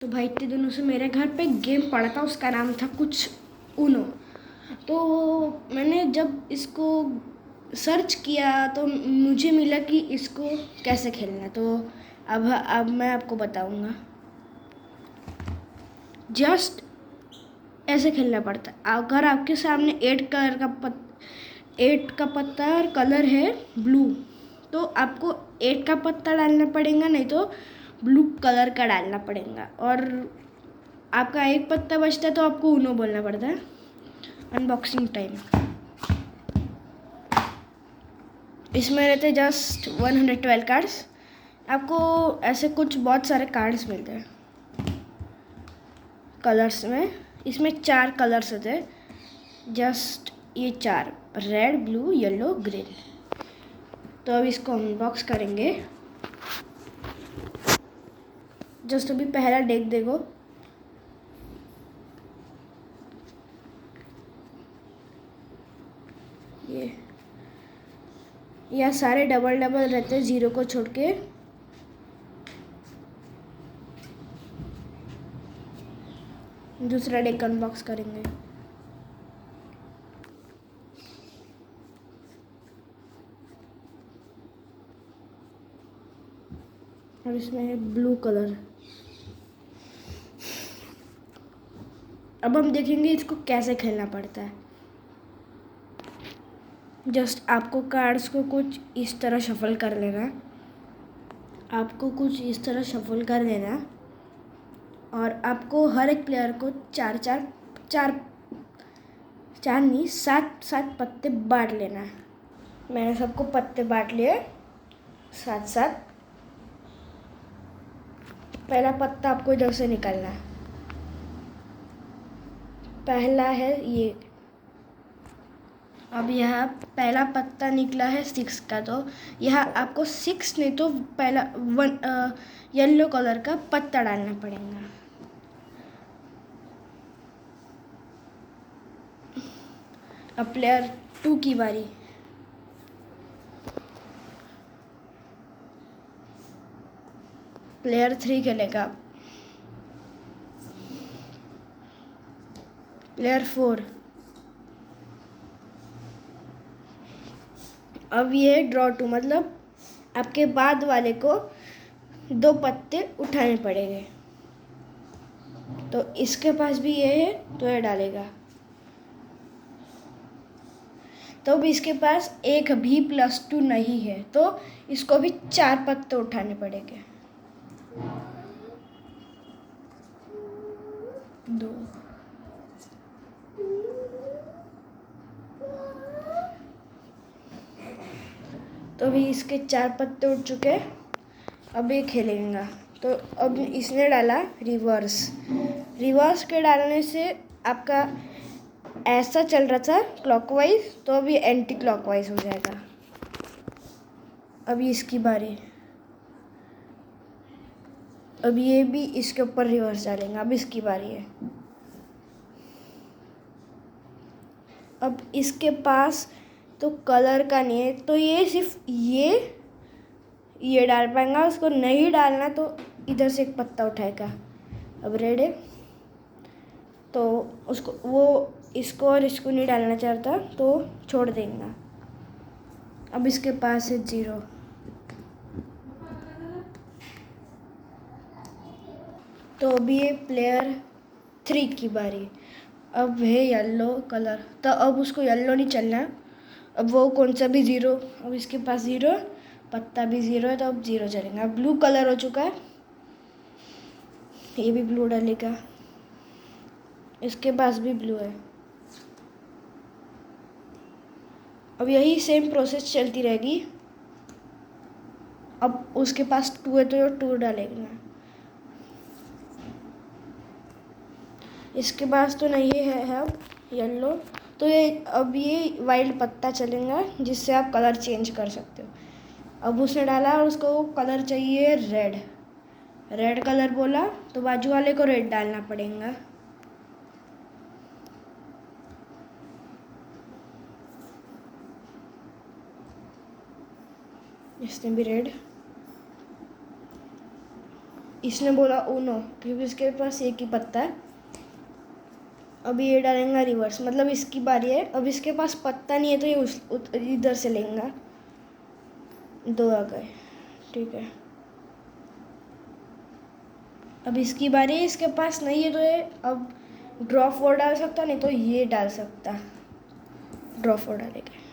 तो भाई इतने दिनों से मेरे घर पे गेम पड़ा था, उसका नाम था कुछ ऊनो। तो मैंने जब इसको सर्च किया तो मुझे मिला कि इसको कैसे खेलना है। तो अब मैं आपको बताऊंगा। जस्ट ऐसे खेलना पड़ता है। अगर आपके सामने 8 का पत्ता और कलर है ब्लू, तो आपको 8 का पत्ता डालना पड़ेगा, नहीं तो ब्लू कलर का डालना पड़ेगा। और आपका एक पत्ता बचता है तो आपको ऊनो बोलना पड़ता है। Unboxing time. इसमें रहते जस्ट 112 कार्ड्स। आपको ऐसे कुछ बहुत सारे कार्ड्स मिलते हैं कलर्स में। इसमें 4 कलर्स होते हैं, जस्ट ये 4, रेड, ब्लू, येलो, ग्रीन। तो अब इसको अनबॉक्स करेंगे। जस्ट अभी पहला डेक देखो। यह सारे डबल डबल रहते हैं, 0 को छोड़ के। दूसरा डेक अनबॉक्स करेंगे। और इसमें है ब्लू कलर। अब हम देखेंगे इसको कैसे खेलना पड़ता है। जस्ट आपको कार्ड्स को कुछ इस तरह शफल कर लेना। और आपको हर एक प्लेयर को चार चार चार चार नहीं, 7 पत्ते बांट लेना है। मैंने सबको पत्ते बांट लिए 7। पहला पत्ता आपको इधर से निकालना है। पहला है ये। अब यह पहला पत्ता निकला है 6 का, तो यह आपको 6 नहीं तो पहला 1 येलो कलर का पत्ता डालना पड़ेगा। अब प्लेयर 2 की बारी। प्लेयर 3 खेलेगा। प्लेयर 4। अब ये ड्रॉ 2, मतलब आपके बाद वाले को 2 पत्ते उठाने पड़ेंगे। तो इसके पास भी ये है तो ये डालेगा। तो अब इसके पास एक भी +2 नहीं है, तो इसको भी 4 पत्ते उठाने पड़ेंगे। 2। तो अभी इसके 4 पत्ते उठ चुके। अब ये खेलेगा। तो अब इसने डाला रिवर्स के डालने से आपका ऐसा चल रहा था क्लॉकवाइज, तो अभी एंटी क्लॉकवाइज हो जाएगा। अभी इसकी बारी। अब ये भी इसके ऊपर रिवर्स डालेंगे। अब इसकी बारी है। अब इसके पास तो कलर का नहीं है, तो ये सिर्फ ये डाल पाएगा। उसको नहीं डालना तो इधर से एक पत्ता उठाएगा। अब रेड है तो उसको वो इसको और इसको नहीं डालना चाहता तो छोड़ देगा। अब इसके पास है 0। तो अभी ये प्लेयर 3 की बारी। अब है येलो कलर, तो अब उसको येलो नहीं चलना। अब वो कौन सा भी 0। अब इसके पास 0, पत्ता भी 0 है, तो अब 0 चलेगा। अब ब्लू कलर हो चुका है, ये भी ब्लू डालेगा। इसके पास भी ब्लू है। अब यही सेम प्रोसेस चलती रहेगी। अब उसके पास 2 है तो 2 डालेगा। इसके पास तो नहीं है अब येलो, तो ये वाइल्ड पत्ता चलेगा जिससे आप कलर चेंज कर सकते हो। अब उसने डाला और उसको कलर चाहिए रेड कलर बोला, तो बाजू वाले को रेड डालना पड़ेगा। इसने भी रेड। इसने बोला उनो क्योंकि इसके पास एक ही पत्ता है। अभी ये डालेंगे रिवर्स, मतलब इसकी बारी है। अब इसके पास पत्ता नहीं है तो ये इधर से लेंगे। 2 आ गए, ठीक है। अब इसकी बारी है, इसके पास नहीं है तो ये अब ड्रॉ 4 डाल सकता, नहीं तो ये डाल सकता। ड्रॉ 4 डालेंगे।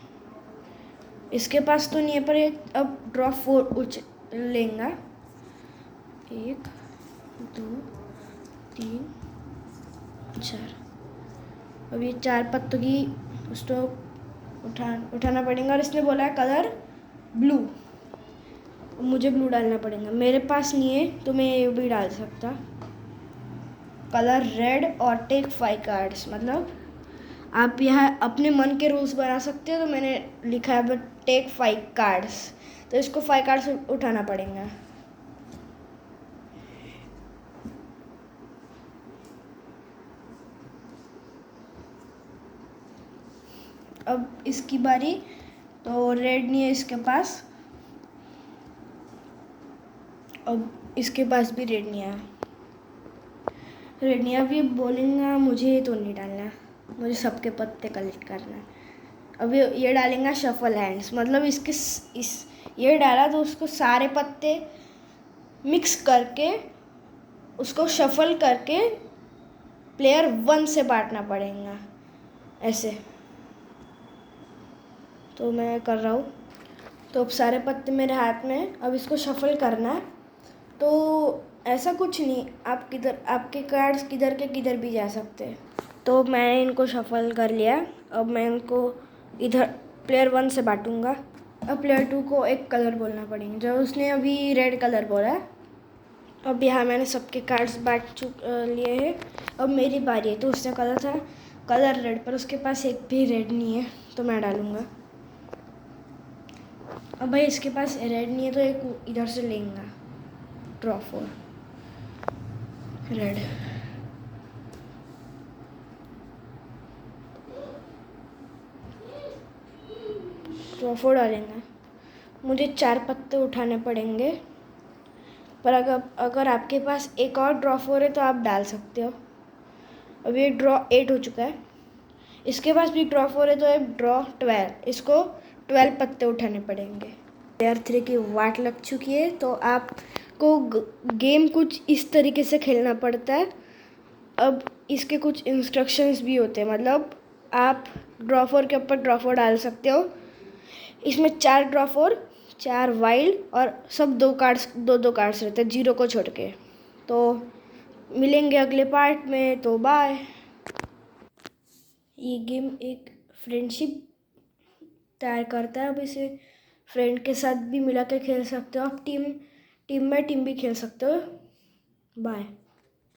इसके पास तो नहीं है पर ये अब ड्रॉ 4 लेंगा। 1 2 3 4। अब ये 4 पत्तों की उसको उठाना पड़ेगा और इसने बोला है कलर ब्लू। मुझे ब्लू डालना पड़ेगा, मेरे पास नहीं है तो मैं ये भी डाल सकता। कलर रेड और टेक 5 कार्ड्स, मतलब आप यहाँ अपने मन के रूल्स बना सकते हो। तो मैंने लिखा है बट टेक 5 कार्ड्स, तो इसको 5 कार्ड्स उठाना पड़ेगा। अब इसकी बारी, तो रेड नहीं है इसके पास। अब इसके पास भी रेड नहीं है। रेड नहीं है। अब ये बोलेंगे मुझे तो नहीं डालना, मुझे सबके पत्ते कलेक्ट करना है। अब ये डालेंगे शफल हैंड्स, मतलब ये डाला तो उसको सारे पत्ते मिक्स करके उसको शफल करके प्लेयर 1 से बांटना पड़ेगा ऐसे। तो मैं कर रहा हूँ। तो अब सारे पत्ते मेरे हाथ में है, अब इसको शफल करना है। तो ऐसा कुछ नहीं, आप किधर, आपके कार्ड्स किधर के किधर भी जा सकते हैं। तो मैंने इनको शफल कर लिया। अब मैं इनको इधर प्लेयर 1 से बांटूंगा। अब प्लेयर 2 को एक कलर बोलना पड़ेगा, जो उसने अभी रेड कलर बोला है। अब यहाँ मैंने सबके कार्ड्स बांट लिए हैं। अब मेरी बारी है, तो उसने कलर था कलर रेड, पर उसके पास एक भी रेड नहीं है तो मैं डालूँगा। अब भाई इसके पास रेड नहीं है तो एक इधर से लेंगे। Draw 4 red. ड्रॉ 4 डालेंगे। मुझे 4 पत्ते उठाने पड़ेंगे, पर अगर आपके पास एक और ड्रॉ 4 है तो आप डाल सकते हो। अब ये ड्रॉ 8 हो चुका है। इसके पास भी ड्रॉ 4 है तो ये ड्रॉ 12। इसको 12 पत्ते उठाने पड़ेंगे। प्लेयर 3 की वाट लग चुकी है, तो आपको गेम कुछ इस तरीके से खेलना पड़ता है। अब इसके कुछ इंस्ट्रक्शंस भी होते हैं, मतलब आप ड्रॉ 4 के ऊपर ड्रॉ 4 डाल सकते हो। इसमें 4 ड्रॉ 4, 4 वाइल्ड और सब 2 कार्ड्स रहते हैं, 0 को छोड़ के। तो मिलेंगे अगले पार्ट में, तो बाय। ये गेम एक फ्रेंडशिप तैयार करता है। अब इसे फ्रेंड के साथ भी मिला के खेल सकते हो आप, टीम में भी खेल सकते हो। बाय।